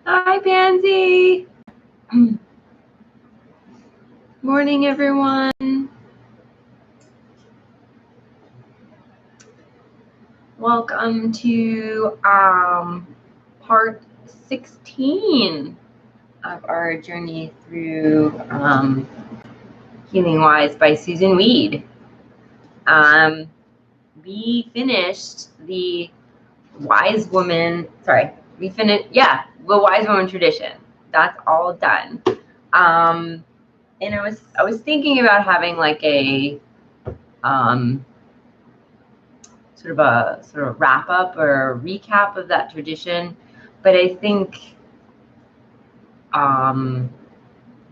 Hi, Pansy. Morning, everyone. Welcome to part 16 of our journey through Healing Wise by Susun Weed. We finished the Wise Woman. Sorry, we finished. Yeah, the Wise Woman tradition. That's all done. And I was thinking about having like a sort of wrap up or a recap of that tradition, but I think I'm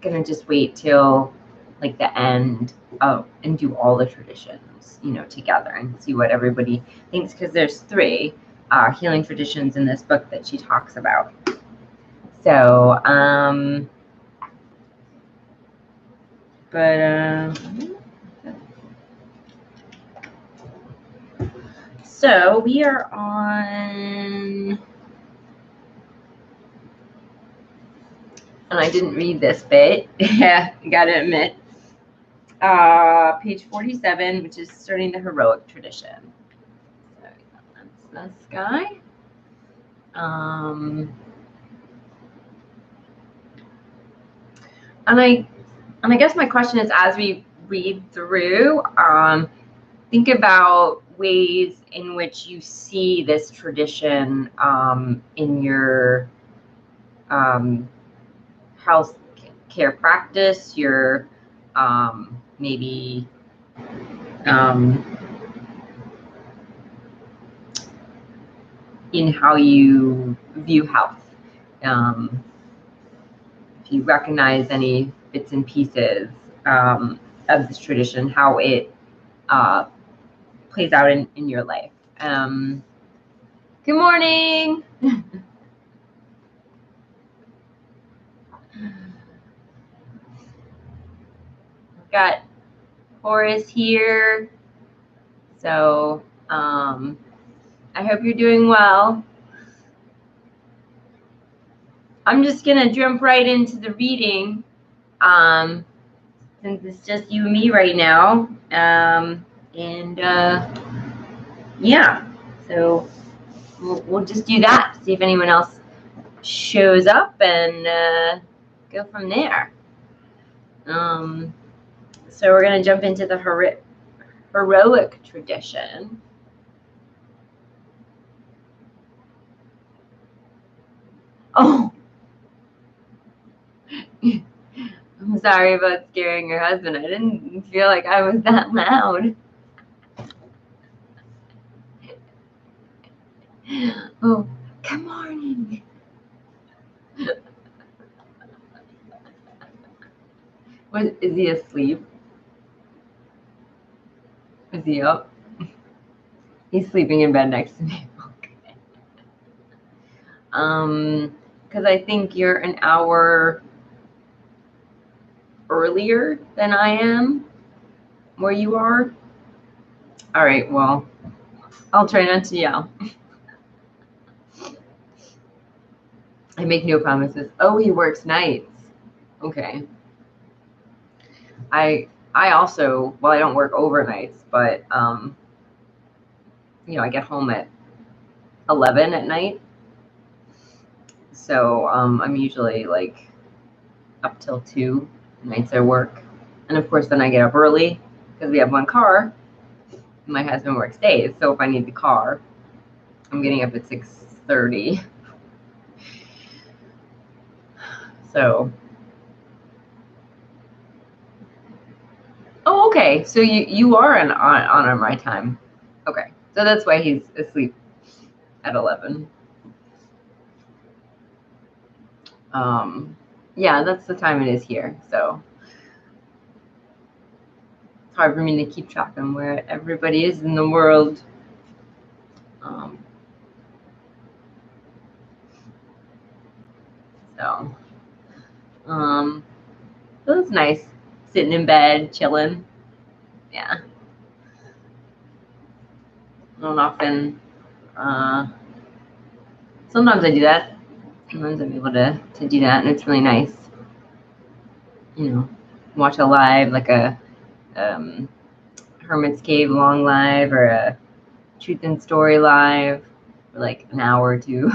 gonna just wait till like the end of and do all the traditions, together and see what everybody thinks, because there's 3 healing traditions in this book that she talks about. So so we are on, and I didn't read this bit, yeah, I gotta admit, page 47, which is starting the heroic tradition. So that's this guy. And I guess my question is, as we read through, think about ways in which you see this tradition in your health care practice, your maybe in how you view health. If you recognize any bits and pieces of this tradition, how it plays out in your life. Good morning. We've got Horace here. So I hope you're doing well. I'm just going to jump right into the reading since it's just you and me right now. Yeah, so we'll just do that, see if anyone else shows up, and go from there. So we're going to jump into the heroic tradition. Oh, I'm sorry about scaring your husband. I didn't feel like I was that loud. Oh, good morning. What, is he asleep? Is he up? He's sleeping in bed next to me. Okay. Because I think you're an hour earlier than I am where you are. All right, well, I'll try not to yell. I make no promises. Oh, he works nights. Okay. I also, well, I don't work overnights, but I get home at 11 at night. So I'm usually like up till 2 nights I work. And of course then I get up early because we have one car. My husband works days, so if I need the car, I'm getting up at 6:30. So, oh, okay. So you are on my time. Okay, so that's why he's asleep at 11. Yeah, that's the time it is here. So it's hard for me to keep track of where everybody is in the world. So it's nice sitting in bed, chilling. Yeah. I don't often. Sometimes I do that. Sometimes I'm able to do that, and it's really nice. You know, watch a live, like a Hermit's Cave long live or a Truth and Story live for like an hour or two.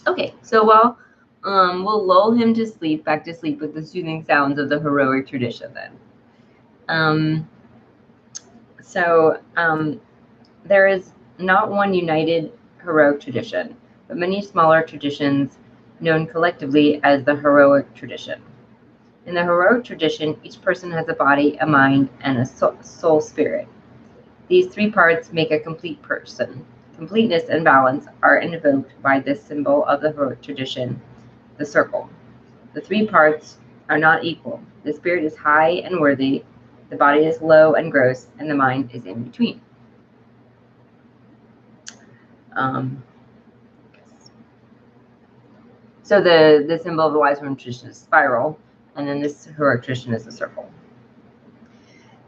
Okay, so while we'll lull him to sleep, back to sleep with the soothing sounds of the heroic tradition then. There is not one united heroic tradition, but many smaller traditions known collectively as the heroic tradition. In the heroic tradition, each person has a body, a mind, and a soul spirit. These three parts make a complete person. Completeness and balance are invoked by this symbol of the heroic tradition, the circle. The three parts are not equal. The spirit is high and worthy, the body is low and gross, and the mind is in between. So the symbol of the wise woman tradition is spiral, and then this heroic tradition is a circle.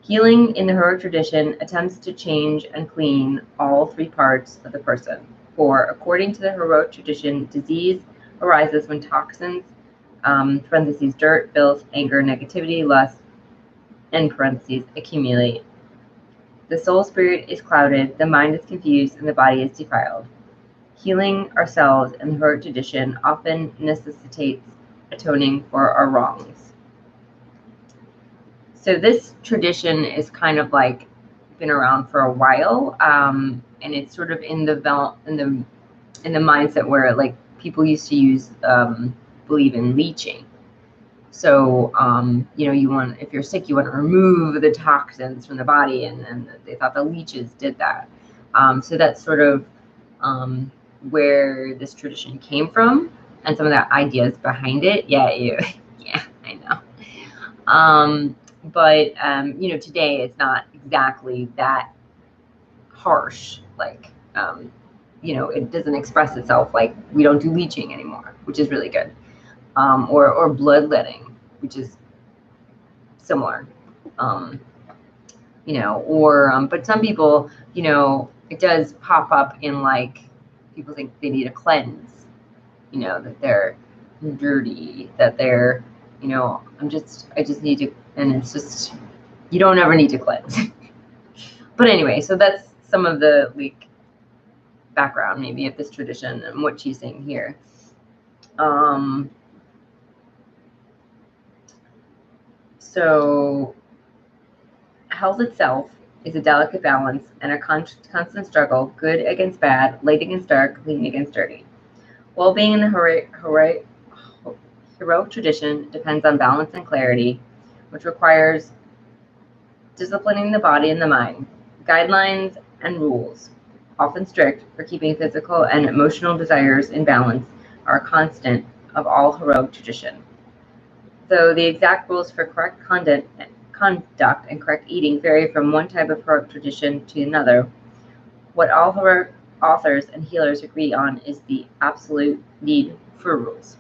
Healing in the heroic tradition attempts to change and clean all three parts of the person. For according to the heroic tradition, disease arises when toxins, parentheses, dirt, filth, anger, negativity, lust, and parentheses, accumulate. The soul spirit is clouded, the mind is confused, and the body is defiled. Healing ourselves in the heroic tradition often necessitates atoning for our wrongs. So this tradition is kind of like been around for a while, and it's sort of in the mindset where like people used to use believe in leeching. So you want, if you're sick, you want to remove the toxins from the body, and they thought the leeches did that. So that's sort of where this tradition came from, and some of the ideas behind it. Yeah, I know. But today it's not exactly that harsh. Like, it doesn't express itself like we don't do leeching anymore, which is really good. Or bloodletting, which is similar. But some people, it does pop up in like people think they need a cleanse, that they're dirty, that they're, I just need to, and it's just, you don't ever need to cleanse. But anyway, so that's some of the like background maybe of this tradition and what she's saying here. So health itself is a delicate balance and a constant struggle, good against bad, light against dark, clean against dirty. Well-being in the heroic tradition depends on balance and clarity, which requires disciplining the body and the mind. Guidelines and rules, often strict for keeping physical and emotional desires in balance, are a constant of all heroic tradition. Though the exact rules for correct conduct and correct eating vary from one type of heroic tradition to another, what all heroic authors and healers agree on is the absolute need for rules.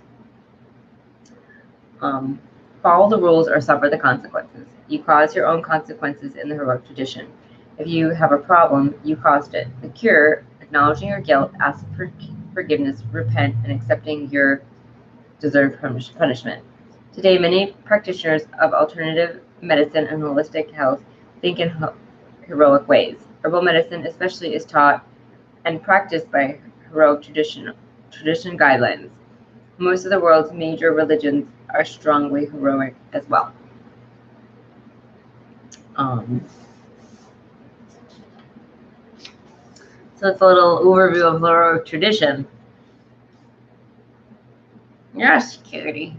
Follow the rules or suffer the consequences. You cause your own consequences in the heroic tradition. If you have a problem, you caused it. The cure, acknowledging your guilt, ask for forgiveness, repent, and accepting your deserved punishment. Today, many practitioners of alternative medicine and holistic health think in heroic ways. Herbal medicine especially is taught and practiced by heroic tradition guidelines. Most of the world's major religions are strongly heroic as well. So it's a little overview of heroic tradition. Yes, cutie.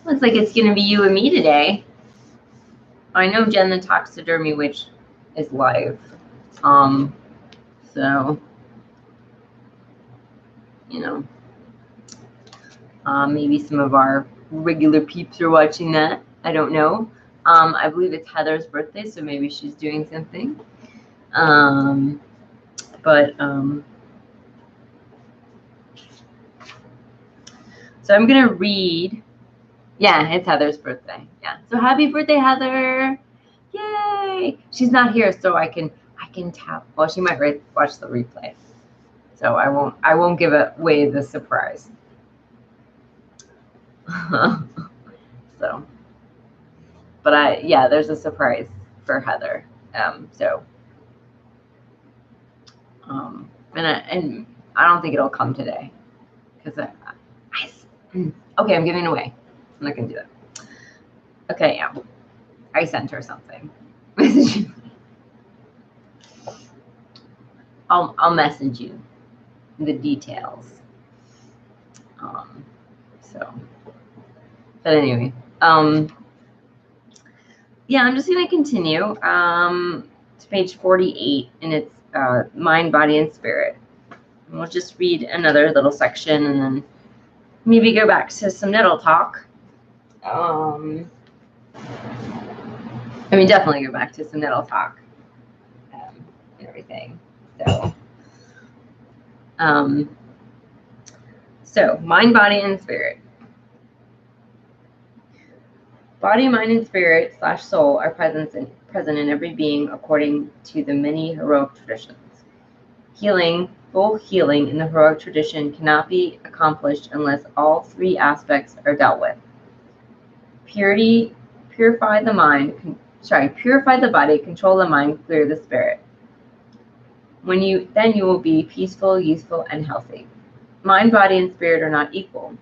Looks like it's gonna be you and me today. I know Jen the Taxidermy Witch is live. So maybe some of our regular peeps are watching that. I don't know. I believe it's Heather's birthday, so maybe she's doing something. So I'm gonna read. Yeah, it's Heather's birthday. Yeah. So happy birthday, Heather. Yay! She's not here, so I can tap. Well, she might watch the replay, so I won't give away the surprise. So, but yeah, there's a surprise for Heather. And I don't think it'll come today because okay, I'm giving it away. I'm not gonna do that. Okay, yeah, I sent her something. I'll message you the details. So, but anyway, yeah, I'm just gonna continue to page 48, and it's mind, body, and spirit. And we'll just read another little section, and then maybe go back to some nettle talk. Definitely go back to some nettle talk and everything. So mind, body, and spirit. Body, mind, and spirit / soul are present in every being according to the many heroic traditions. Full healing in the heroic tradition cannot be accomplished unless all three aspects are dealt with. Purify the body, control the mind, clear the spirit. Then you will be peaceful, useful, and healthy. Mind, body, and spirit are not equal.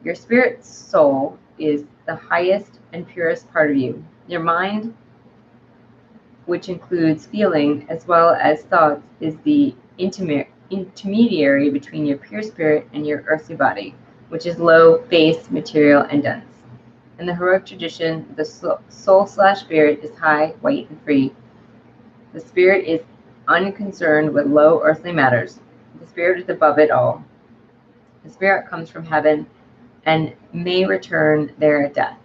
Your spirit soul is the highest and purest part of you. Your mind, which includes feeling as well as thoughts, is the intermediary between your pure spirit and your earthly body, which is low, base, material, and dense. In the heroic tradition, the soul / spirit is high, white, and free. The spirit is unconcerned with low earthly matters. The spirit is above it all. The spirit comes from heaven and may return there at death.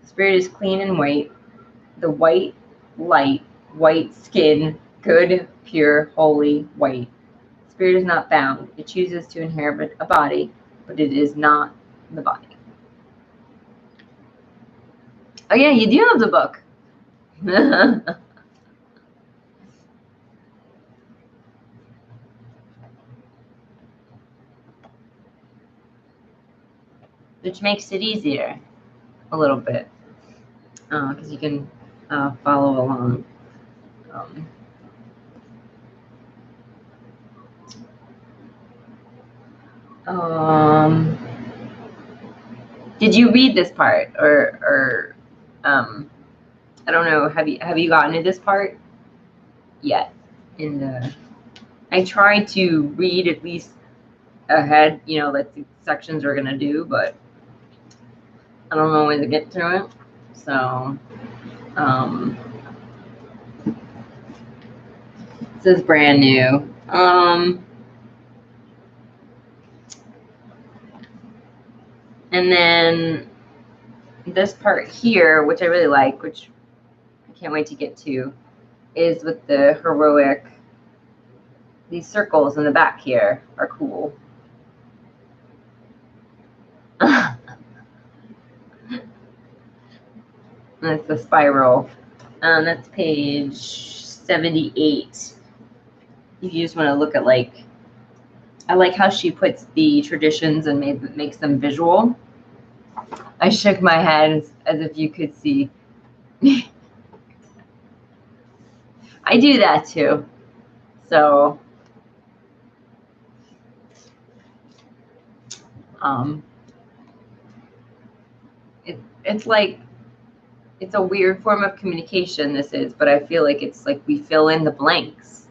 The spirit is clean and white, the white light, white skin, good, pure, holy, white. The spirit is not bound. It chooses to inhabit a body, but it is not the body. Oh yeah, you do have the book. Which makes it easier a little bit because you can follow along. Did you read this part or I don't know, have you gotten to this part yet? I try to read at least ahead, like the sections we're gonna do, but I don't always get to it. So this is brand new. And then this part here, which I really like, which I can't wait to get to, is with the heroic. These circles in the back here are cool. That's the spiral. That's page 78. If you just want to look at I like how she puts the traditions and makes them visual. I shook my head as if you could see. I do that too. So, it's like, it's a weird form of communication, this is, but I feel like it's like we fill in the blanks,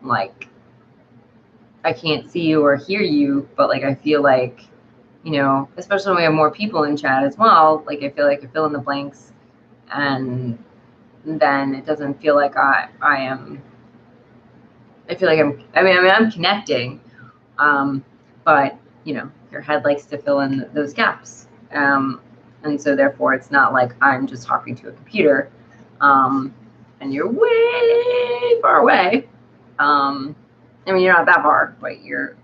like I can't see you or hear you, but like I feel like, especially when we have more people in chat as well, like I feel like I fill in the blanks, and then it doesn't feel like I feel like I'm connecting, but your head likes to fill in those gaps, and so therefore it's not like I'm just talking to a computer, and you're way far away. You're not that far, but you're,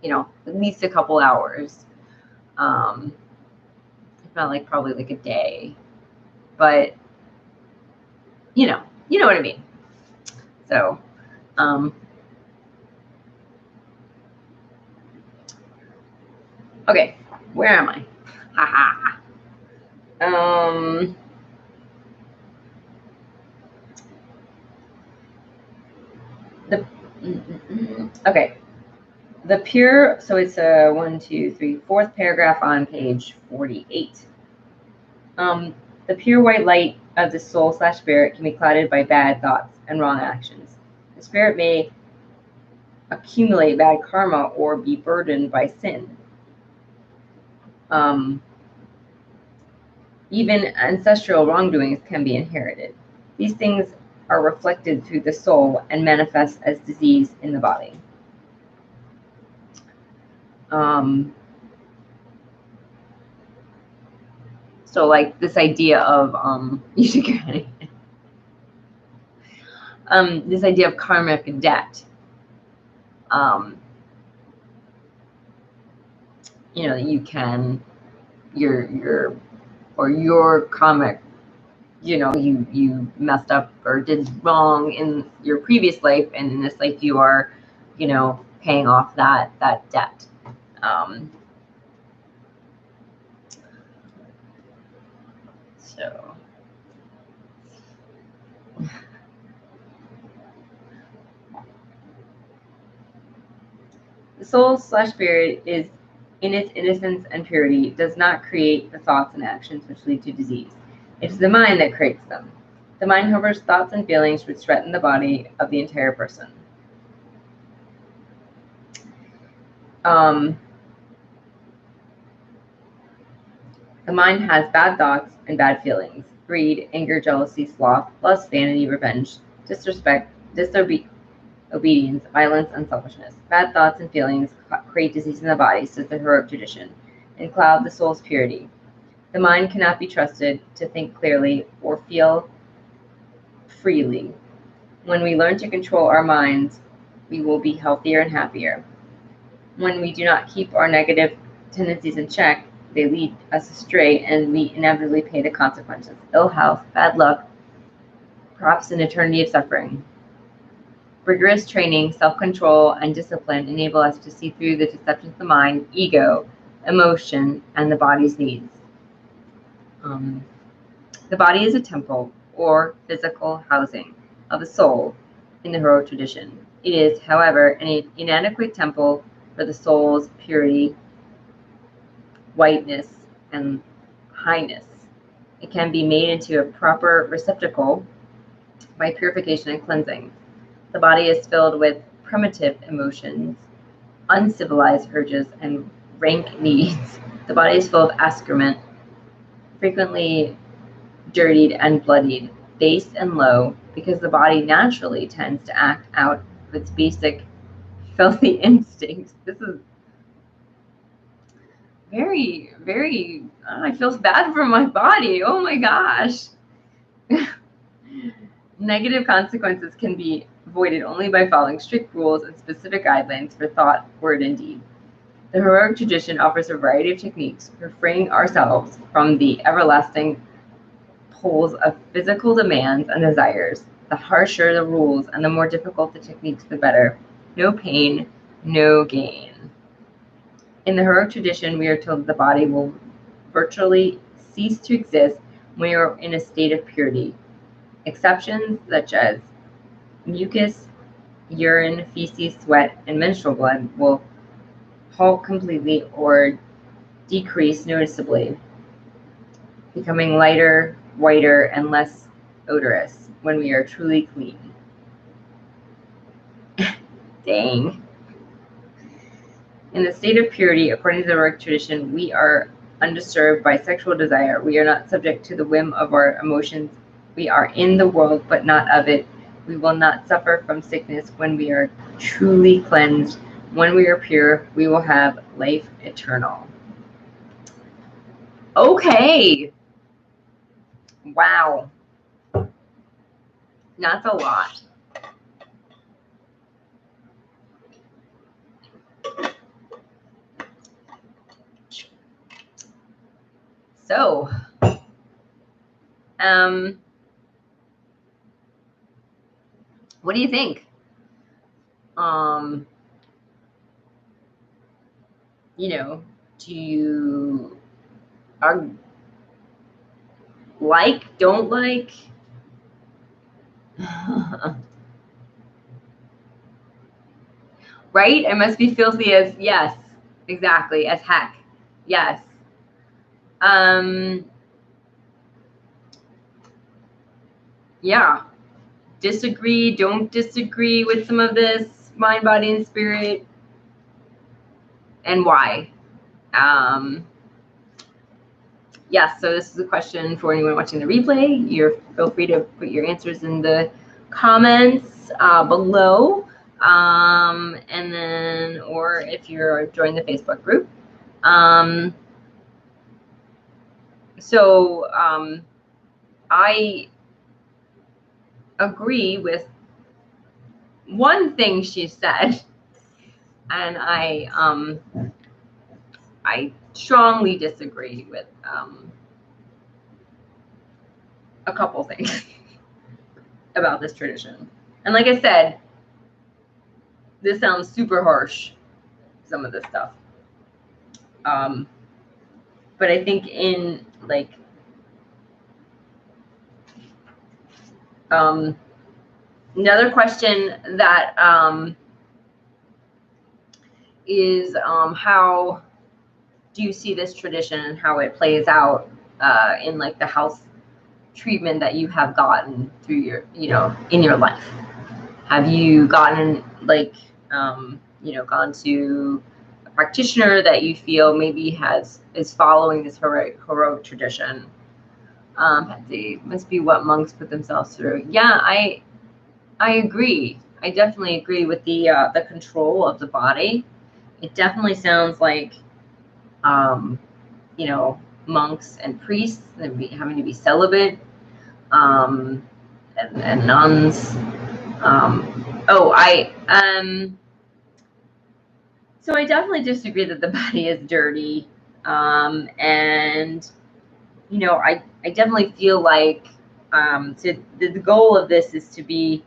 at least a couple hours. If not, like probably like a day. but you know what I mean. So, okay, where am I? Haha. The okay. The pure, so it's a 1, 2, 3, fourth paragraph on page 48. The pure white light of the soul/spirit can be clouded by bad thoughts and wrong actions. The spirit may accumulate bad karma or be burdened by sin. Even ancestral wrongdoings can be inherited. These things are reflected through the soul and manifest as disease in the body. So like this idea of you should get it. This idea of karmic debt. You know, you can your karmic, you know, you messed up or did wrong in your previous life, and in this life you are, you know, paying off that debt. So the soul/spirit is in its innocence and purity, does not create the thoughts and actions which lead to disease. It is the mind that creates them. The mind harbors thoughts and feelings which threaten the body of the entire person. The mind has bad thoughts and bad feelings: greed, anger, jealousy, sloth, lust, vanity, revenge, disrespect, disobedience, violence, and selfishness. Bad thoughts and feelings create disease in the body, says the heroic tradition, and cloud the soul's purity. The mind cannot be trusted to think clearly or feel freely. When we learn to control our minds, we will be healthier and happier. When we do not keep our negative tendencies in check, they lead us astray, and we inevitably pay the consequences: ill health, bad luck, perhaps an eternity of suffering. Rigorous training, self-control, and discipline enable us to see through the deceptions of the mind, ego, emotion, and the body's needs. The body is a temple or physical housing of the soul in the heroic tradition. It is, however, an inadequate temple for the soul's purity, whiteness, and highness. It can be made into a proper receptacle by purification and cleansing. The body is filled with primitive emotions, uncivilized urges, and rank needs. The body is full of excrement, frequently dirtied and bloodied, base and low, because the body naturally tends to act out of its basic filthy instincts. This is very, very, I feel bad for my body. Oh my gosh. Negative consequences can be avoided only by following strict rules and specific guidelines for thought, word, and deed. The heroic tradition offers a variety of techniques for freeing ourselves from the everlasting pulls of physical demands and desires. The harsher the rules and the more difficult the techniques, the better. No pain, no gain. In the heroic tradition, we are told that the body will virtually cease to exist when we are in a state of purity. Exceptions such as mucus, urine, feces, sweat, and menstrual blood will halt completely or decrease noticeably, becoming lighter, whiter, and less odorous when we are truly clean. Dang. In the state of purity, according to the heroic tradition, we are undisturbed by sexual desire. We are not subject to the whim of our emotions. We are in the world, but not of it. We will not suffer from sickness when we are truly cleansed. When we are pure, we will have life eternal. Okay. Wow. That's a lot. So, What do you think? You know, do you like, don't like? Right? It must be filthy as, yes, exactly, as heck. Yes. Yeah. Disagree, don't disagree with some of this, mind, body, and spirit, and why? Yes, so this is a question for anyone watching the replay. Feel free to put your answers in the comments below, and then, or if you're joining the Facebook group. I agree with one thing she said, and I strongly disagree with a couple things about this tradition. And like I said, this sounds super harsh, some of this stuff. But I think in like another question that is how do you see this tradition and how it plays out in like the health treatment that you have gotten through your, in your life? Have you gotten like, gone to a practitioner that you feel maybe is following this heroic tradition? They must be what monks put themselves through. Yeah, I agree. I definitely agree with the control of the body. It definitely sounds like, monks and priests having to be celibate, and nuns. So I definitely disagree that the body is dirty, and I definitely feel like the goal of this is to be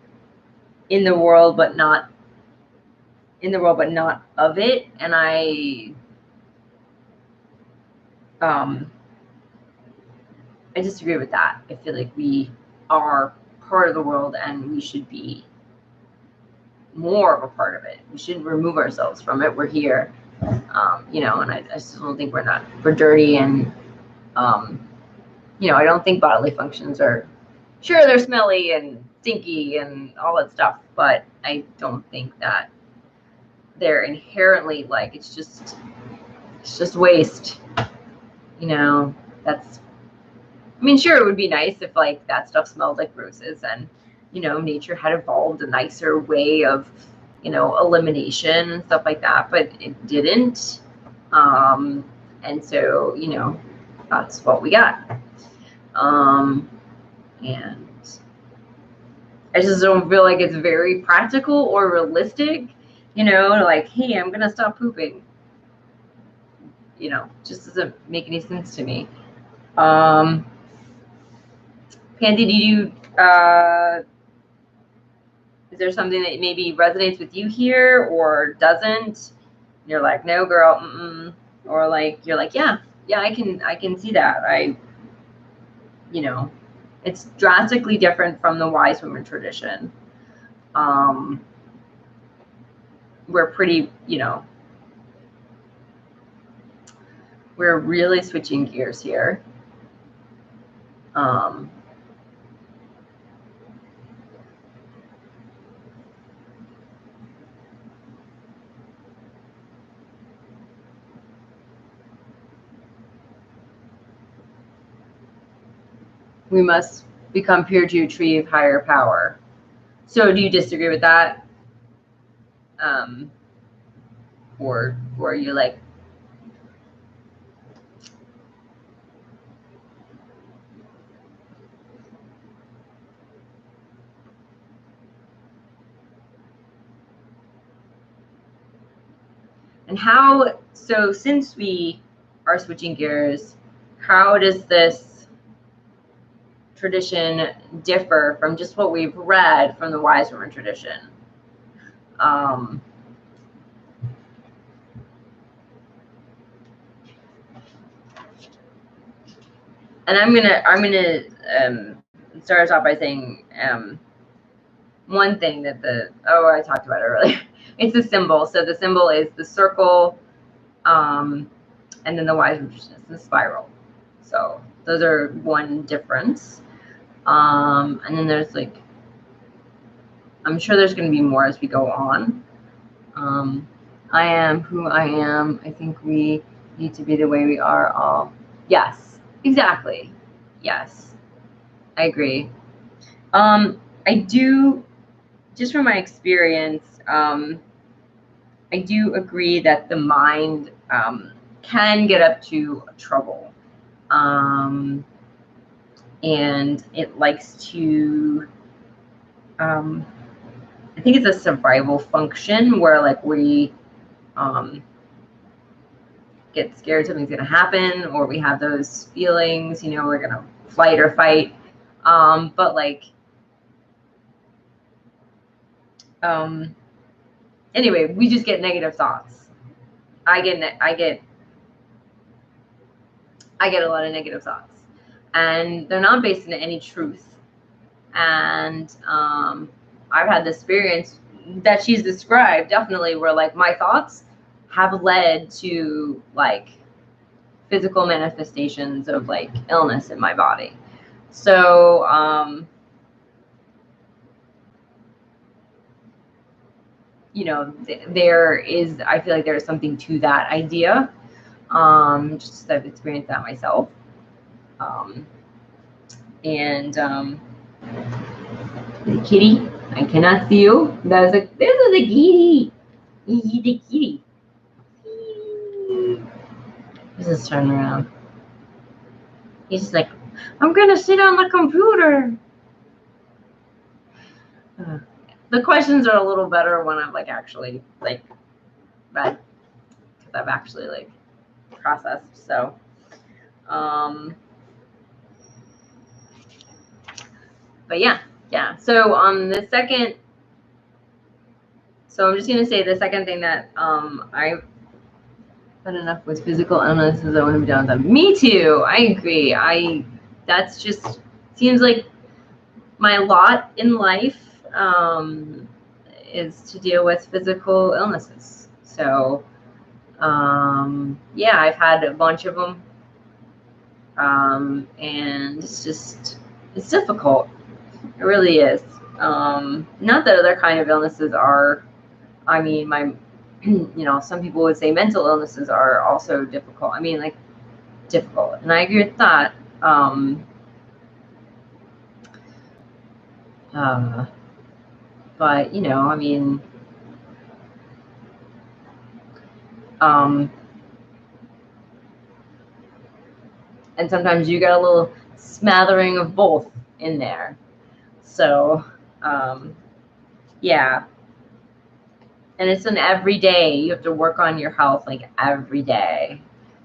in the world, but not of it. And I disagree with that. I feel like we are part of the world, and we should be more of a part of it. We shouldn't remove ourselves from it. We're here, and I still don't think we're dirty, and I don't think bodily functions are, sure, they're smelly and stinky and all that stuff, but I don't think that they're inherently like, it's just waste. Sure, it would be nice if like that stuff smelled like roses, and nature had evolved a nicer way of elimination and stuff like that, but it didn't. And so that's what we got. And I just don't feel like it's very practical or realistic, like, hey, I'm gonna stop pooping. Just doesn't make any sense to me. Candy, do you is there something that maybe resonates with you here or doesn't? You're like, no, girl, or like you're like, yeah, I can see that. It's drastically different from the wise woman tradition. We're pretty, we're really switching gears here. We must become pure to achieve higher power. So do you disagree with that? Or are you like, and how, so since we are switching gears, how does this tradition differ from just what we've read from the wise woman tradition? And I'm gonna start us off by saying one thing that I talked about it earlier. It's a symbol. So the symbol is the circle, and then the wise woman tradition is the spiral. So those are one difference. And then there's like, I'm sure there's going to be more as we go on. I am who I am. I think we need to be the way we are all. Yes, exactly. Yes, I agree. I do, just from my experience, I do agree that the mind can get up to trouble. And it likes to, I think it's a survival function where like we get scared something's going to happen, or we have those feelings, you know, we're going to flight or fight. But like, anyway, we just get negative thoughts. I get a lot of negative thoughts, and they're not based in any truth. And I've had the experience that she's described, definitely, where like my thoughts have led to like physical manifestations of like illness in my body. So you know, there is, I feel like there is something to that idea. Just I've experienced that myself. The kitty, I cannot see you. This is a kitty. The kitty. Let's just turn around. He's just like, I'm gonna sit on the computer. The questions are a little better when I've like actually like read, because I've actually like processed. So but yeah. So the second, so I'm just gonna say the second thing that I've had enough with physical illnesses. I want to be done with them. Me too. I agree. That's just seems like my lot in life is to deal with physical illnesses. So yeah, I've had a bunch of them, and it's difficult. It really is. Not that other kind of illnesses are. I mean, you know, some people would say mental illnesses are also difficult. I mean, like difficult, and I agree with that. But you know, I mean, and sometimes you get a little smattering of both in there. So, yeah. And it's an every day. You have to work on your health like every day.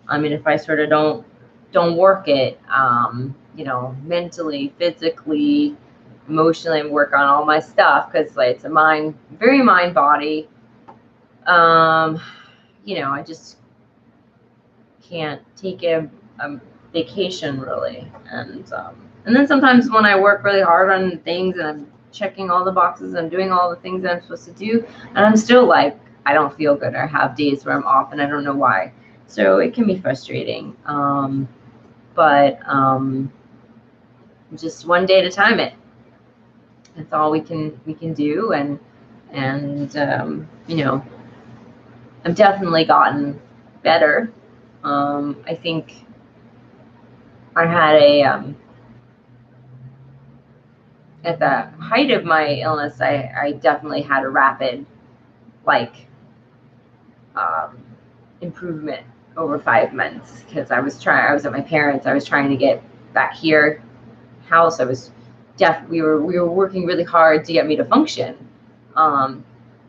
I mean, if I sort of don't work it, you know, mentally, physically, emotionally, and work on all my stuff, because like it's a very mind body. You know, I just can't take a vacation really. And then sometimes when I work really hard on things and I'm checking all the boxes, I'm doing all the things that I'm supposed to do, and I'm still like, I don't feel good, or have days where I'm off and I don't know why. So it can be frustrating. But just one day at a time. That's all we can do. And you know, I've definitely gotten better. I think I had at the height of my illness, I definitely had a rapid like improvement over 5 months, because I was at my parents'. I was trying to get back here house. We were working really hard to get me to function. And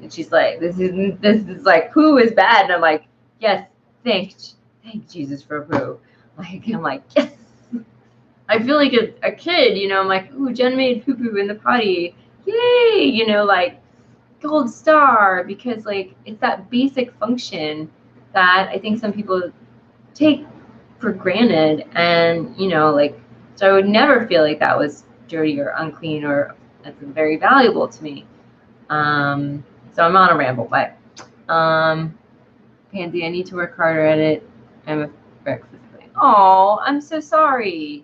she's like, this is like, poo is bad. And I'm like, yes, thank Jesus for poo. Like, I'm like, yes, I feel like a kid, you know, I'm like, ooh, Jen made poo-poo in the potty. Yay, you know, like gold star, because like it's that basic function that I think some people take for granted. And, you know, like, so I would never feel like that was dirty or unclean or that's very valuable to me. So I'm on a ramble, but Pansy, I need to work harder at it. I'm a breakfast. Oh, I'm so sorry.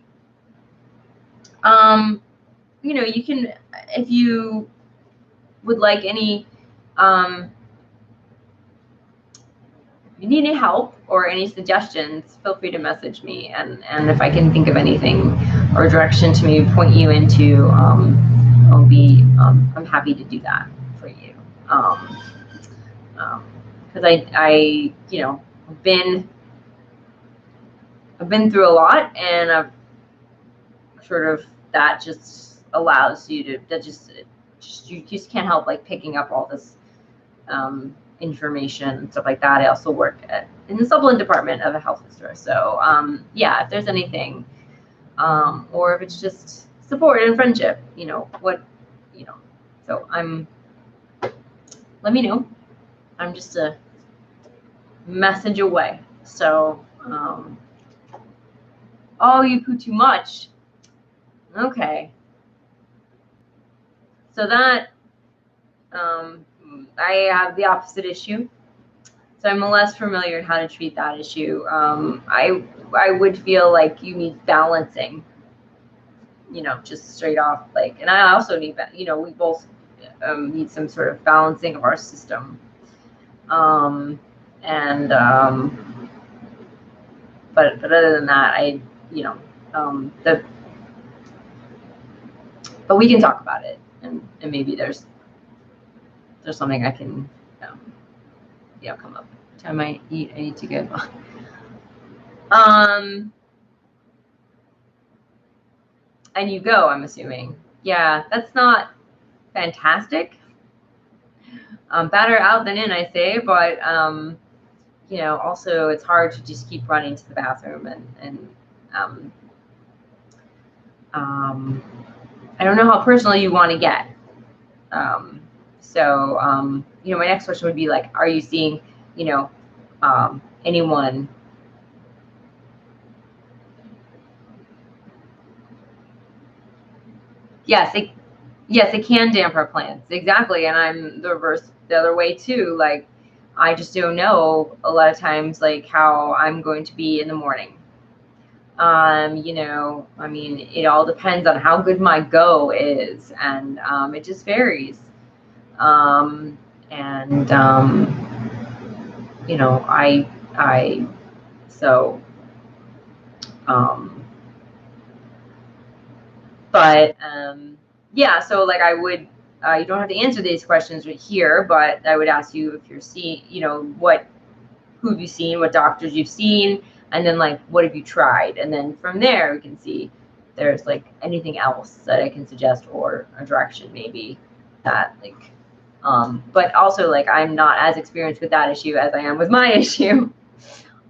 You know, you can, if you would like any, if you need any help or any suggestions, feel free to message me. And if I can think of anything or direction to maybe point you into, I'll be, I'm happy to do that for you. Because I, you know, I've been through a lot, and I've sort of, that just allows you to, that just you just can't help like picking up all this information and stuff like that. I also work in the supplement department of a health food store. So yeah, if there's anything, or if it's just support and friendship, you know, what, you know, so let me know. I'm just a message away. So, oh, you poo too much. Okay. So that, I have the opposite issue. So I'm less familiar in how to treat that issue. I would feel like you need balancing, you know, just straight off, like, and I also need that, you know, we both need some sort of balancing of our system. But other than that, you know, but we can talk about it, and maybe there's something I can, you know, come up. Time I eat, I need to go. And you go, I'm assuming. Yeah, that's not fantastic. Better out than in, I say, but you know, also it's hard to just keep running to the bathroom, and I don't know how personal you want to get. So you know, my next question would be like, are you seeing, you know, anyone? Yes, it can damper plants, exactly. And I'm the reverse, the other way too. Like, I just don't know a lot of times like how I'm going to be in the morning. You know, I mean, it all depends on how good my go is, and it just varies. You know, so, but yeah, so like I would, you don't have to answer these questions right here, but I would ask you if you're seeing, you know, who have you seen, what doctors you've seen, and then like, what have you tried? And then from there, we can see if there's like anything else that I can suggest, or a direction maybe that like, but also like, I'm not as experienced with that issue as I am with my issue.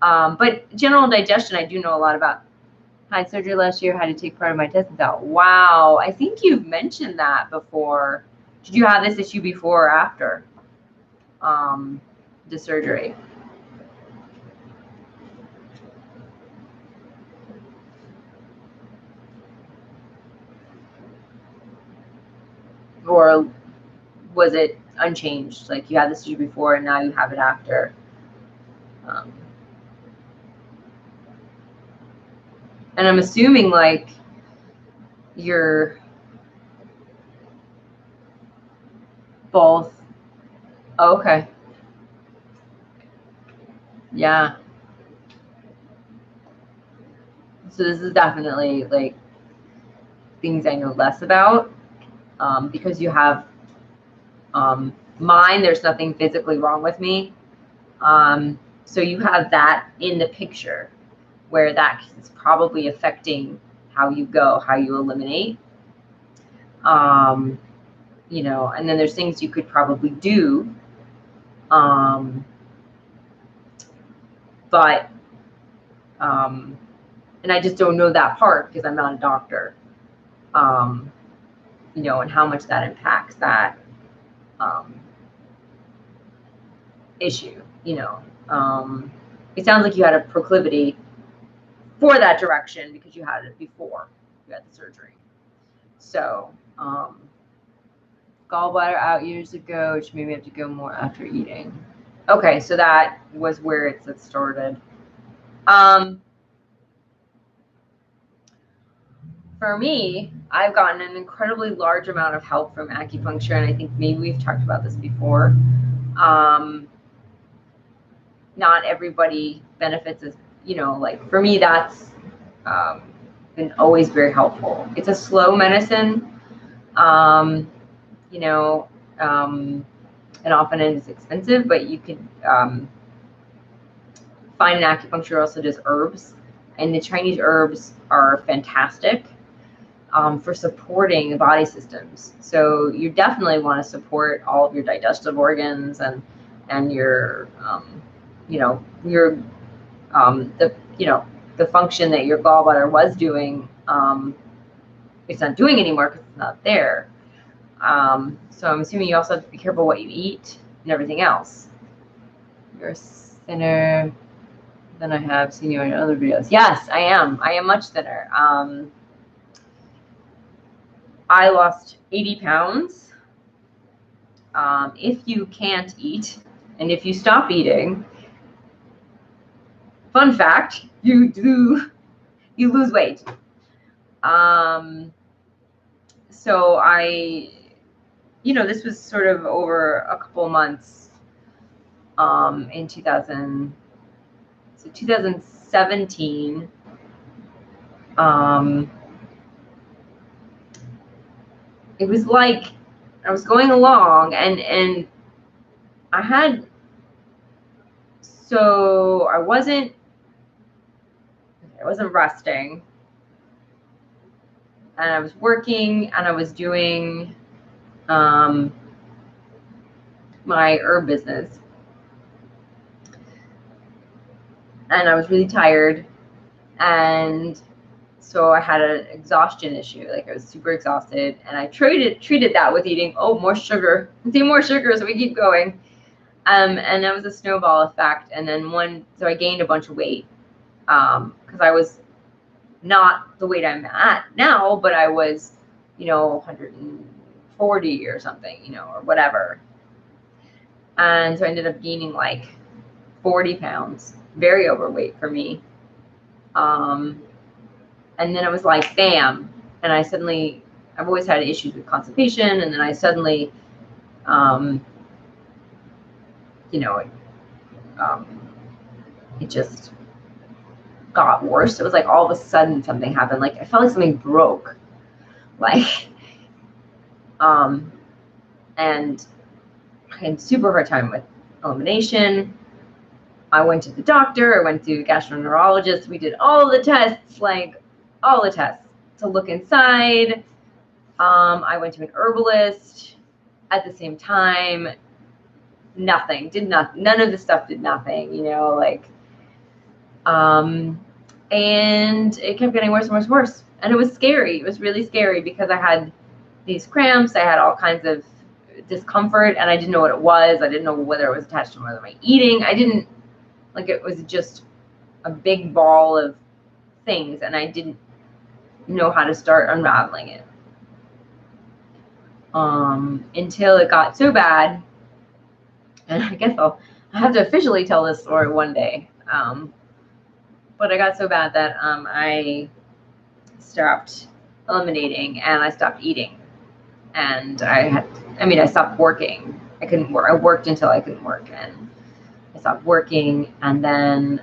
But general digestion, I do know a lot about. Had surgery last year, had to take part of my intestines out. Wow, I think you've mentioned that before. Did you have this issue before or after the surgery? Or was it unchanged? Like, you had this issue before and now you have it after? And I'm assuming like you're both. Oh, okay. Yeah. So this is definitely like things I know less about, because you have mine. There's nothing physically wrong with me. So you have that in the picture, where that is probably affecting how you go, how you eliminate. You know, and then there's things you could probably do. But and And I just don't know that part because I'm not a doctor, you know, and how much that impacts that issue, you know. It sounds like you had a proclivity for that direction because you had it before you had the surgery. So, gallbladder out years ago, which maybe have to go more after eating. Okay, so that was where it started. For me, I've gotten an incredibly large amount of help from acupuncture, and I think maybe we've talked about this before. Not everybody benefits as, you know, like for me, that's been always very helpful. It's a slow medicine, you know, and often it is expensive, but you can find an acupuncturist also does herbs, and the Chinese herbs are fantastic for supporting the body systems. So you definitely want to support all of your digestive organs and your you know, your the function that your gallbladder was doing, it's not doing anymore because it's not there. So I'm assuming you also have to be careful what you eat and everything else. You're thinner than I have seen you in other videos. Yes, I am. I am much thinner. I lost 80 pounds. If you can't eat and if you stop eating, fun fact, you lose weight. So I, you know, this was sort of over a couple of months in 2017. It was like I was going along and I had, so I wasn't resting, and I was working, and I was doing my herb business, and I was really tired, and so I had an exhaustion issue. Like I was super exhausted, and I treated that with eating more sugar, more sugar, so we keep going, and that was a snowball effect. And then so I gained a bunch of weight because I was not the weight I'm at now, but I was, you know, 140 or something, you know, or whatever. And so I ended up gaining like 40 pounds, very overweight for me. And then it was like, bam. And I've always had issues with constipation. And then I suddenly, you know, it just got worse. It was like all of a sudden something happened. Like I felt like something broke. Like, and I had super hard time with elimination. I went to the doctor. I went to a gastroenterologist. We did all the tests, like all the tests to look inside. I went to an herbalist at the same time. Nothing, none of the stuff did nothing, you know, like, and it kept getting worse and worse and worse. And it was scary. It was really scary because I had these cramps. I had all kinds of discomfort, and I didn't know what it was. I didn't know whether it was attached to whether my eating. I didn't, like, it was just a big ball of things, and I didn't know how to start unraveling it. Until it got so bad, and I guess I have to officially tell this story one day. But I got so bad that I stopped eliminating and I stopped eating, and I stopped working. I couldn't work. I worked until I couldn't work, and I stopped working. And then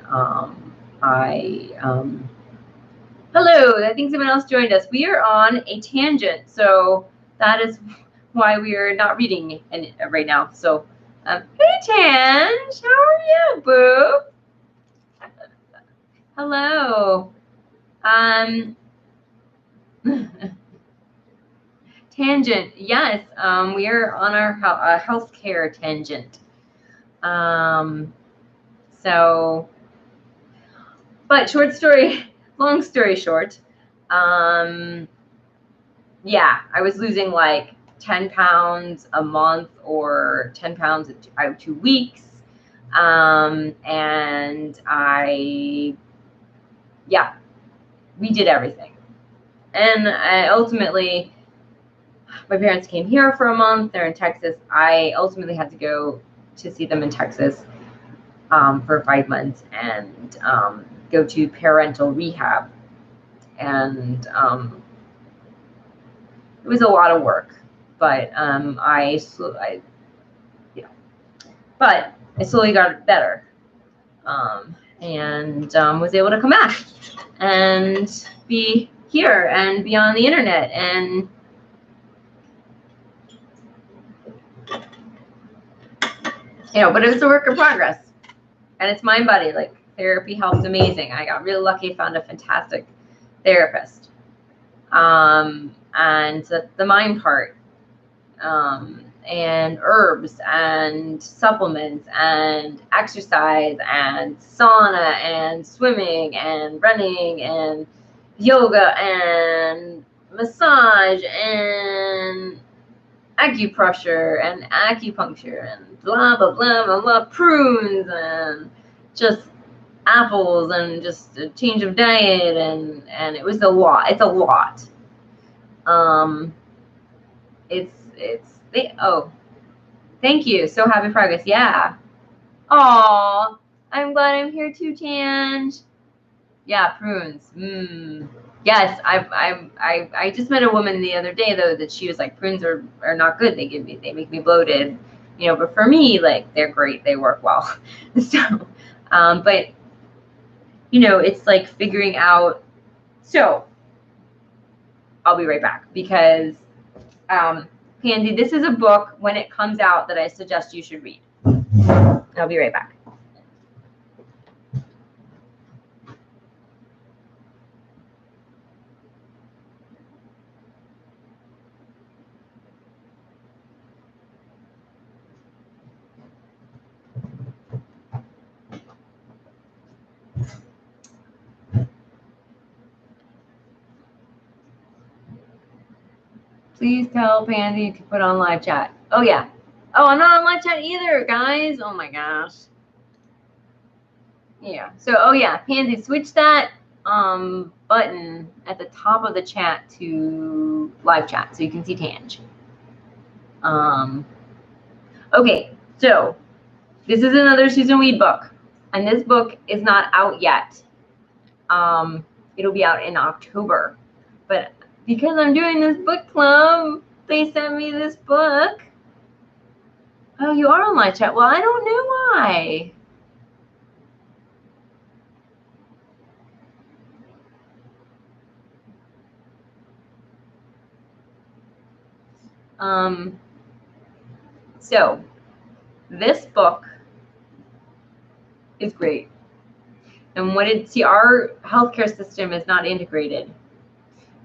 hello, I think someone else joined us. We are on a tangent, so that is why we are not reading right now. So, hey Tange, how are you, boo? Hello. Tangent, yes. We are on our healthcare tangent. So, but short story long story short, yeah, I was losing like 10 pounds a month or 10 pounds out 2 weeks. And yeah, we did everything. And I ultimately, my parents came here for a month. They're in Texas. I ultimately had to go to see them in Texas for 5 months and go to parental rehab. And it was a lot of work, but I slowly got better, and was able to come back and be here and be on the internet. And but it was a work in progress, and it's mind body. Like, therapy helped amazing. I got really lucky, found a fantastic therapist. And the mind part, and herbs and supplements and exercise and sauna and swimming and running and yoga and massage and acupressure and acupuncture and blah blah blah blah blah, prunes and just apples and just a change of diet, and it was a lot. It's a lot. Oh, thank you. So happy progress. Yeah. Aw, I'm glad I'm here too, Tange. Yeah, prunes. Yes, I just met a woman the other day though that she was like, prunes are not good. They make me bloated. But for me, like, they're great. They work well. So, but it's like figuring out. So I'll be right back because Pansy, this is a book when it comes out that I suggest you should read. I'll be right back. Please tell Pansy to put on live chat. Oh, yeah. Oh, I'm not on live chat either, guys. Oh, my gosh. Yeah. So, oh, yeah. Pansy, switch that button at the top of the chat to live chat so you can see Tange. Okay. So, this is another Susun Weed book. And this book is not out yet. It'll be out in October. But because I'm doing this book club, they sent me this book. Oh, you are on live chat. Well, I don't know why. So this book is great. And our healthcare system is not integrated.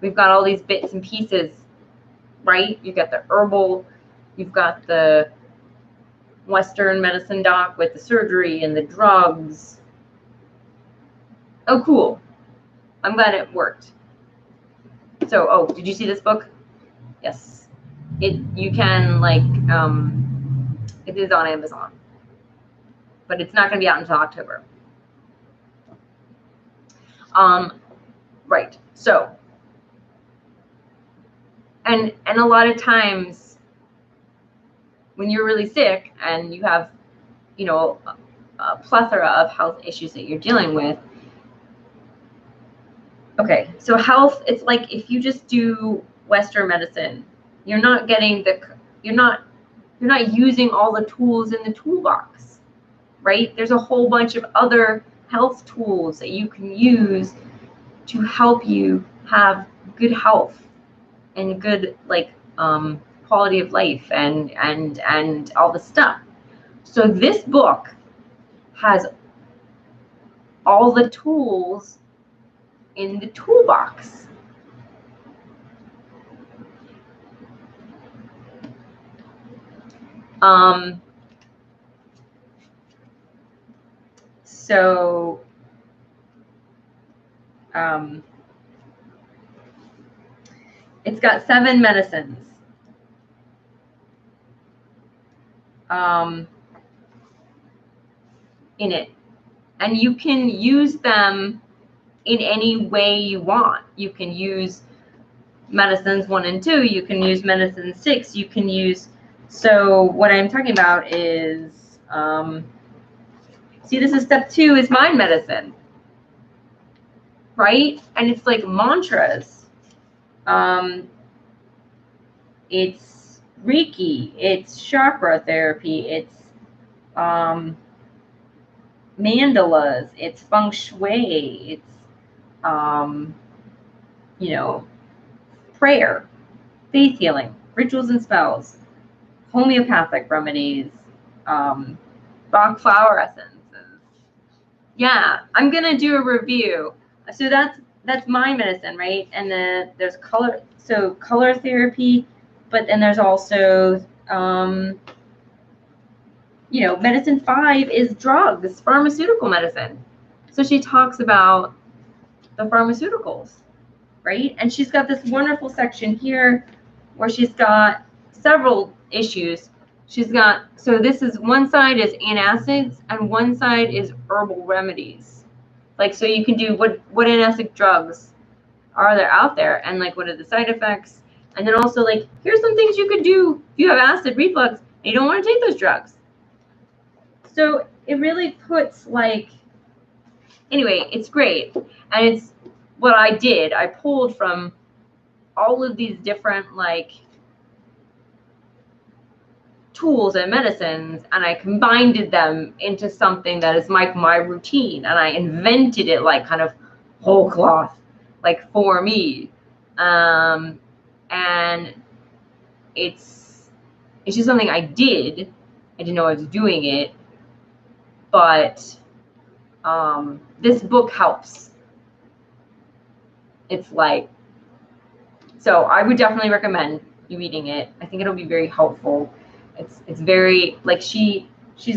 We've got all these bits and pieces, right? You've got the herbal, you've got the Western medicine doc with the surgery and the drugs. Oh, cool. I'm glad it worked. So, oh, did you see this book? Yes. You can, like, it is on Amazon. But it's not going to be out until October. Right. So, and a lot of times when you're really sick and you have, a plethora of health issues that you're dealing with. Okay, so health, it's like if you just do Western medicine, you're not using all the tools in the toolbox, right? There's a whole bunch of other health tools that you can use to help you have good health and good, like, quality of life and all the stuff. So this book has all the tools in the toolbox. So It's got 7 medicines. In it, and you can use them in any way you want. You can use medicines 1 and 2. You can use medicine 6. You can use. So what I'm talking about is, see, this is step 2 is mind medicine, right? And it's like mantras. It's Reiki. It's chakra therapy. It's mandalas. It's feng shui. It's you know, prayer, faith healing, rituals and spells, homeopathic remedies, Bach flower essences. Yeah, I'm gonna do a review. So that's mind medicine, right? And then there's color, so color therapy, but then there's also medicine 5 is drugs, pharmaceutical medicine. So she talks about the pharmaceuticals, right? And she's got this wonderful section here where she's got several issues. She's got, so this is, one side is antacids and one side is herbal remedies. Like, so you can do what antacid drugs are there out there, and like what are the side effects, and then also like here's some things you could do if you have acid reflux and you don't want to take those drugs. So it really puts like, anyway, it's great. And it's what I did. I pulled from all of these different like tools and medicines, and I combined them into something that is like my routine, and I invented it like kind of whole cloth, like for me. And it's just something I did. I didn't know I was doing it, but this book helps. It's like, so I would definitely recommend you reading it. I think it'll be very helpful. It's very like she's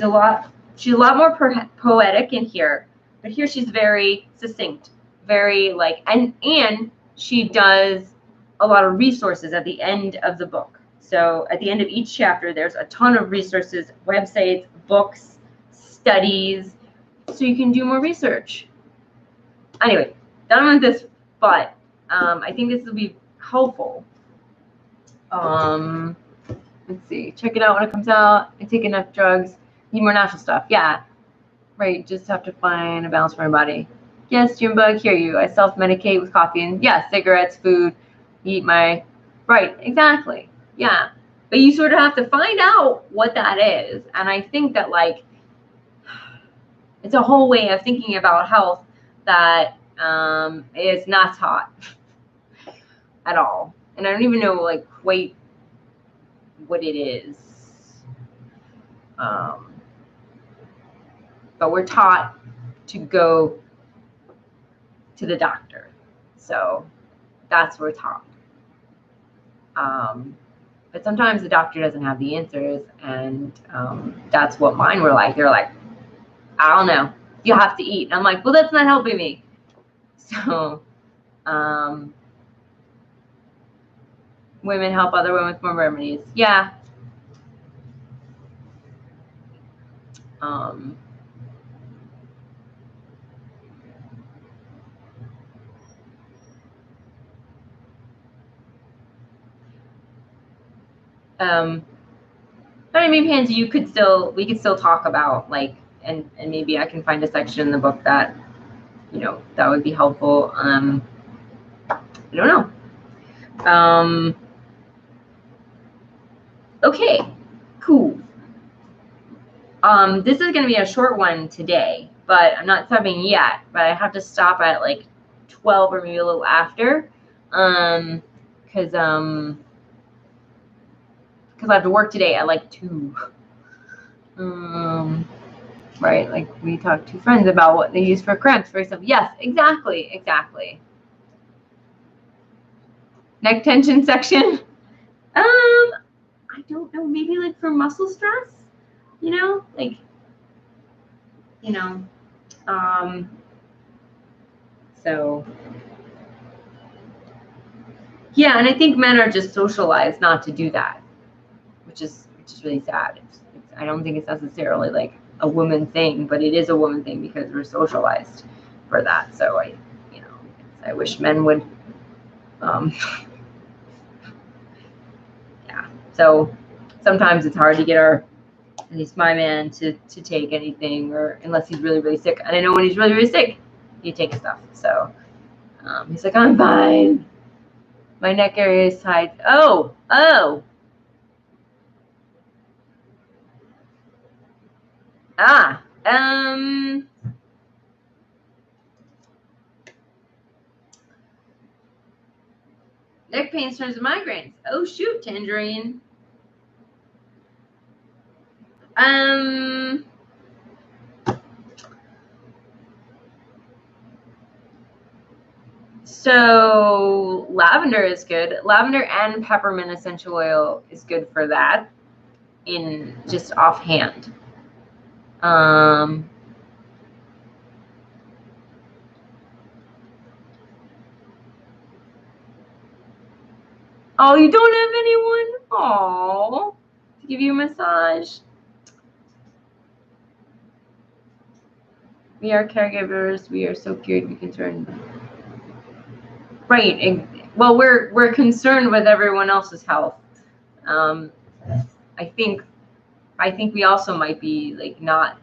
a lot more poetic in here, but here she's very succinct, very like, and she does a lot of resources at the end of the book. So at the end of each chapter, there's a ton of resources, websites, books, studies, so you can do more research. Anyway, done with this, but I think this will be helpful. Let's see. Check it out when it comes out. I take enough drugs. Need more natural stuff. Yeah. Right. Just have to find a balance for my body. Yes, Junebug, hear you. I self-medicate with coffee and yes, cigarettes, food, eat my. Right. Exactly. Yeah. But you sort of have to find out what that is. And I think that like it's a whole way of thinking about health that is not taught at all. And I don't even know like quite what it is. But we're taught to go to the doctor. So that's what we're taught. But sometimes the doctor doesn't have the answers, and that's what mine were like. They're like, I don't know, you have to eat. And I'm like, well, that's not helping me. So women help other women with more remedies. Yeah. But I mean, Pansy, we could still talk about like, and maybe I can find a section in the book that, that would be helpful. I don't know. Okay, cool. This is going to be a short one today, but I'm not stopping yet, but I have to stop at like 12 or maybe a little after, because I have to work today at like 2. Right, like we talked to friends about what they use for cramps, for example. Yes, exactly. Neck tension section. I don't know, maybe like for muscle stress, like, so Yeah, and I think men are just socialized not to do that, which is really sad. I don't think it's necessarily like a woman thing, but it is a woman thing because we're socialized for that. So I wish men would. Yeah. So sometimes it's hard to get at least my man to take anything, or unless he's really, really sick. And I know when he's really, really sick, he takes stuff. So he's like, I'm fine. My neck area is tight. Oh. Neck pain turns to migraines. Oh shoot, Tangerine. So lavender is good. Lavender and peppermint essential oil is good for that. In just offhand. Oh, you don't have anyone? Oh, to give you a massage. We are caregivers. We are so cute. We can turn. Right. Well, we're concerned with everyone else's health. I think we also might be like not.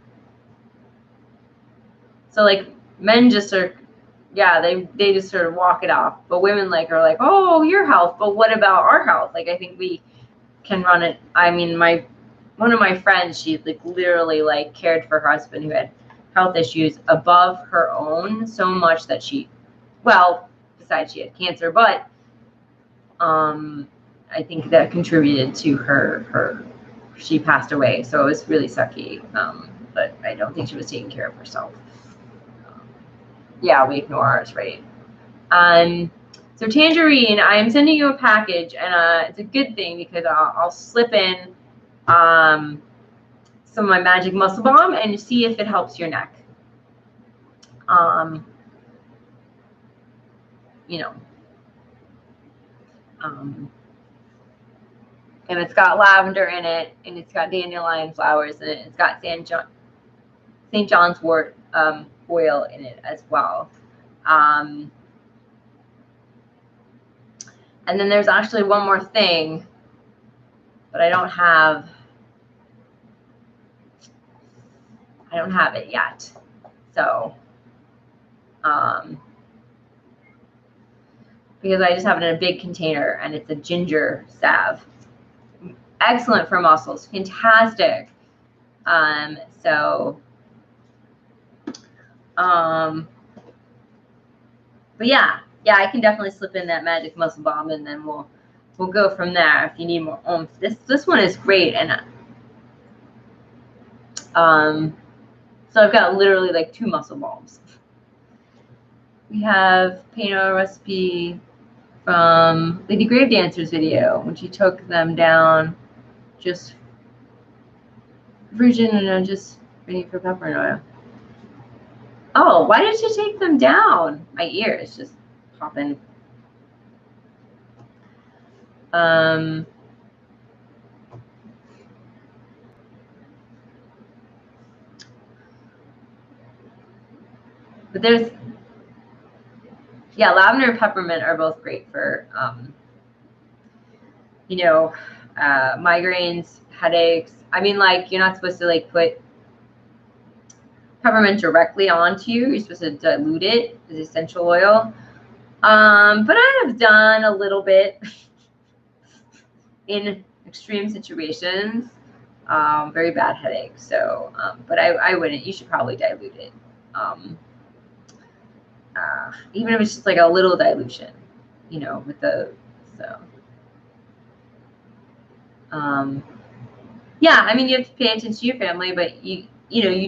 So like men just are, yeah, they just sort of walk it off. But women are like, oh, your health, but what about our health? Like I think we can run it. I mean, one of my friends, she literally cared for her husband who had health issues above her own so much that besides she had cancer, but I think that contributed to her she passed away. So it was really sucky. But I don't think she was taking care of herself. Yeah, we ignore ours, right? So Tangerine, I'm sending you a package, and it's a good thing because I'll slip in some of my magic muscle balm and see if it helps your neck. And it's got lavender in it, and it's got dandelion flowers in it. It's got St. John's wort oil in it as well. And then there's actually one more thing, but I don't have it yet. So, because I just have it in a big container, and it's a ginger salve. Excellent for muscles. Fantastic. But yeah, I can definitely slip in that magic muscle balm, and then we'll go from there. If you need more oomph, this one is great, and so I've got literally 2 muscle balms. We have Pano recipe from Lady Grave Dancer's video when she took them down, just virgin and just ready for peppermint oil. Oh, why did you take them down? My ear is just popping. But there's, yeah, lavender and peppermint are both great for, migraines, headaches. I mean, you're not supposed to put peppermint directly onto you. You're supposed to dilute it as essential oil. But I have done a little bit in extreme situations. Very bad headaches. So, but I wouldn't. You should probably dilute it. Even if it's just a little dilution, with the, so. Yeah, I mean, you have to pay attention to your family, but you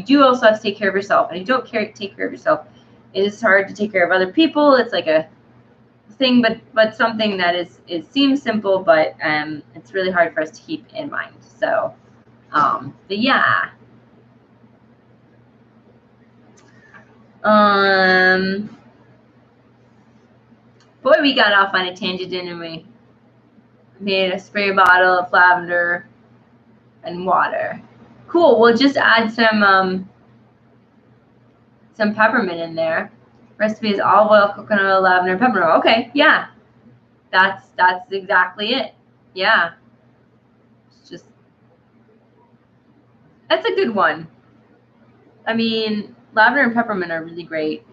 do also have to take care of yourself. And if you don't take care of yourself, it is hard to take care of other people. It's like a thing, but something that seems simple, but it's really hard for us to keep in mind. So, but yeah. Boy, we got off on a tangent, didn't we? Made a spray bottle of lavender and water. Cool. We'll just add some peppermint in there. Recipe is olive oil, coconut oil, lavender, peppermint. Okay, yeah. That's exactly it. Yeah. It's just, that's a good one. I mean, lavender and peppermint are really great.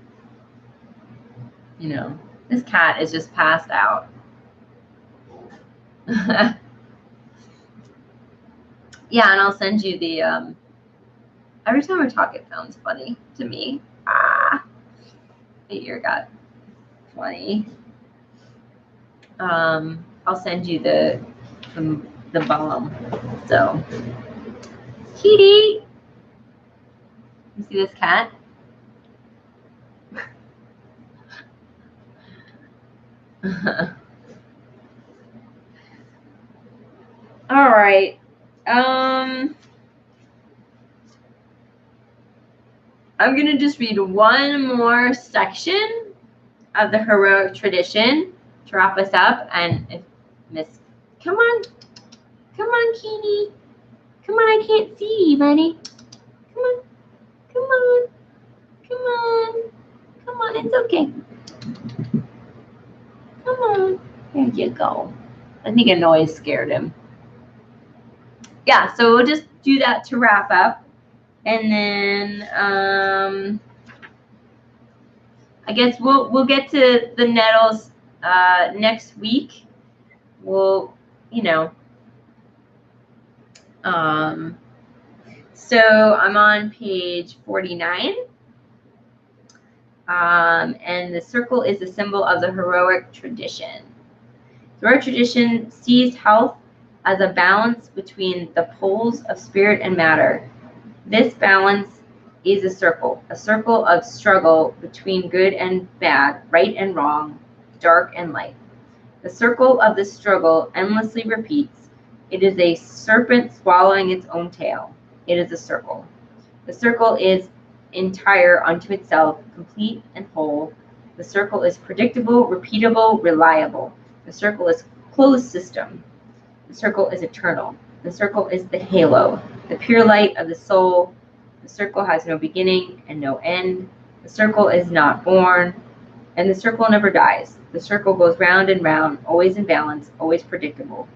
You know, this cat is just passed out. Yeah, and I'll send you the every time I talk it sounds funny to me. Ah, my ear got funny. I'll send you the bomb. So, kitty, you see this cat? All right. I'm going to just read one more section of the heroic tradition to wrap us up. And if Miss, come on, Keeney. Come on, I can't see you, buddy. Come on, come on, come on, come on, it's okay. Come on, there you go. I think a noise scared him. Yeah, so we'll just do that to wrap up. And then I guess we'll get to the nettles next week. We'll, you know, so I'm on page 49. And the circle is a symbol of the heroic tradition. The heroic tradition sees health as a balance between the poles of spirit and matter. This balance is a circle of struggle between good and bad, right and wrong, dark and light. The circle of this struggle endlessly repeats. It is a serpent swallowing its own tail. It is a circle. The circle is entire unto itself, complete and whole. The circle is predictable, repeatable, reliable. The circle is closed system. The circle is eternal. The circle is the halo, the pure light of the soul. The circle has no beginning and no end. The circle is not born, and the circle never dies. The circle goes round and round, always in balance, always predictable.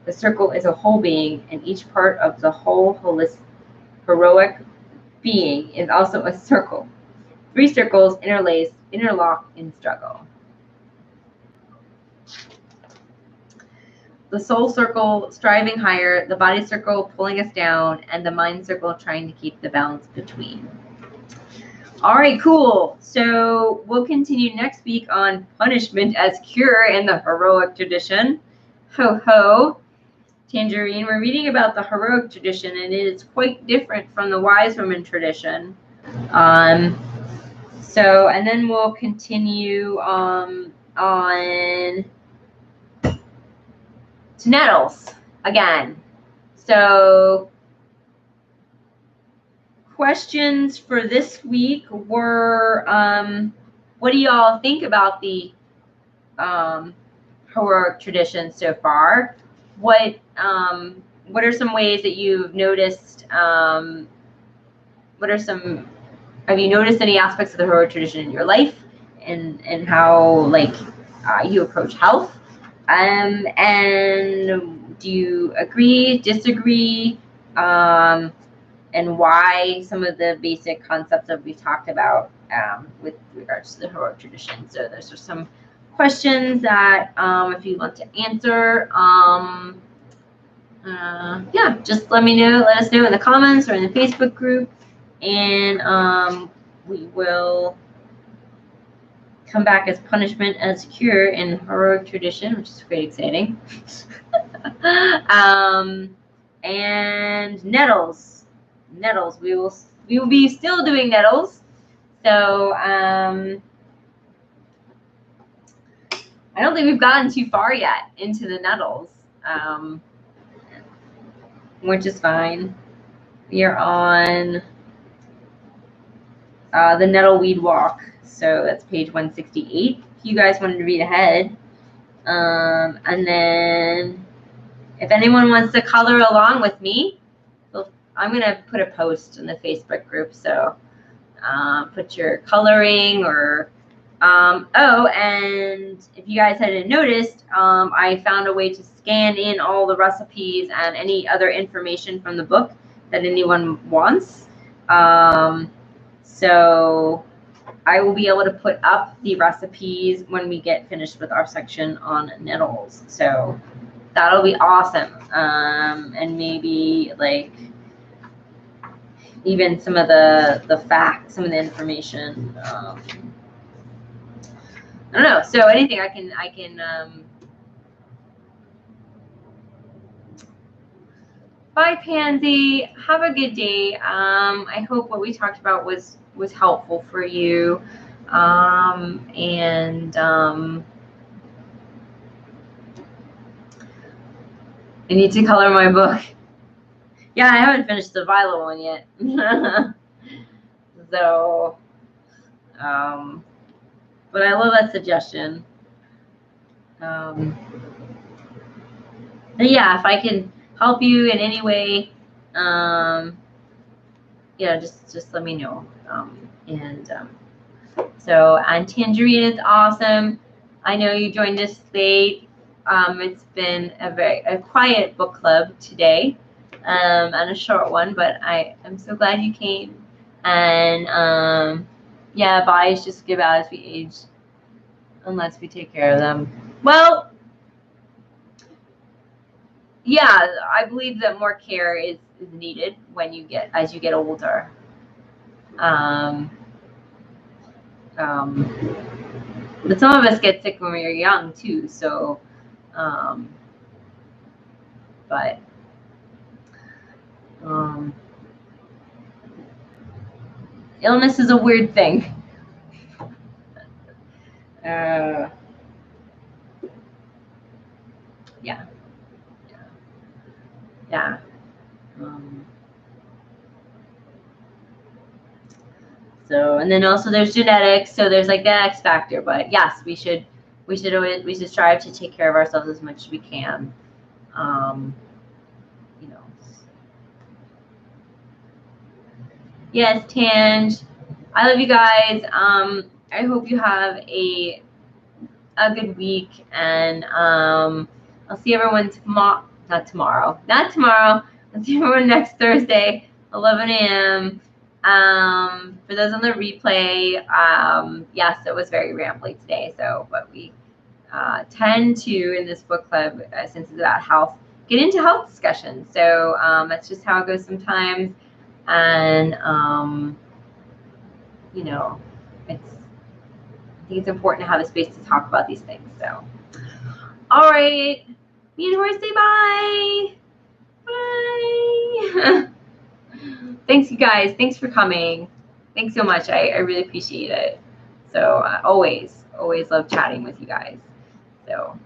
The circle is a whole being, and each part of the whole holistic, heroic being is also a circle. 3 circles interlaced, interlocked in struggle. The soul circle striving higher, the body circle pulling us down, and the mind circle trying to keep the balance between. All right, cool. So we'll continue next week on punishment as cure in the heroic tradition. Ho ho. Tangerine, we're reading about the heroic tradition, and it is quite different from the wise woman tradition. So, and then we'll continue on to Nettles again. So, questions for this week were, what do y'all think about the heroic tradition so far? What are some ways that you've noticed? Have you noticed any aspects of the heroic tradition in your life, and how you approach health? And do you agree, disagree, and why some of the basic concepts that we talked about with regards to the heroic tradition? So those are some questions that if you want to answer, yeah, just let us know in the comments or in the Facebook group, and we will come back as punishment as cure in heroic tradition, which is quite exciting. And nettles, we will be still doing nettles. So I don't think we've gotten too far yet into the nettles, which is fine. We are on the nettle weed walk, so that's page 168. If you guys wanted to read ahead. And then if anyone wants to color along with me, I'm going to put a post in the Facebook group. So put your coloring or, oh, and if you guys hadn't noticed, I found a way to scan in all the recipes and any other information from the book that anyone wants. So I will be able to put up the recipes when we get finished with our section on Nettles. So that'll be awesome. And maybe like even some of the facts, some of the information. I don't know. So anything I can. Bye, Pansy. Have a good day. I hope what we talked about was helpful for you. I need to color my book. Yeah, I haven't finished the Violet one yet. So, but I love that suggestion. But yeah, if I can help you in any way, yeah, just let me know. So, and Tangerine is awesome. I know you joined us late. It's been a quiet book club today, and a short one, but I'm so glad you came. And yeah, bodies just give out as we age, unless we take care of them. Well, yeah, I believe that more care is needed as you get older. But some of us get sick when we're young too. So, but illness is a weird thing. Yeah. So, and then also there's genetics. So there's like that X factor. But yes, we should strive to take care of ourselves as much as we can. You know. Yes, Tange. I love you guys. I hope you have a good week, and I'll see everyone not tomorrow. I'll see everyone next Thursday, 11 a.m. For those on the replay, yes, it was very rambly today. So, but we tend to in this book club, since it's about health, get into health discussions. So that's just how it goes sometimes, and you know, I think it's important to have a space to talk about these things. So, all right, me and Horace say bye. Bye. Thanks, you guys. Thanks for coming. Thanks so much. I really appreciate it. So always love chatting with you guys. So.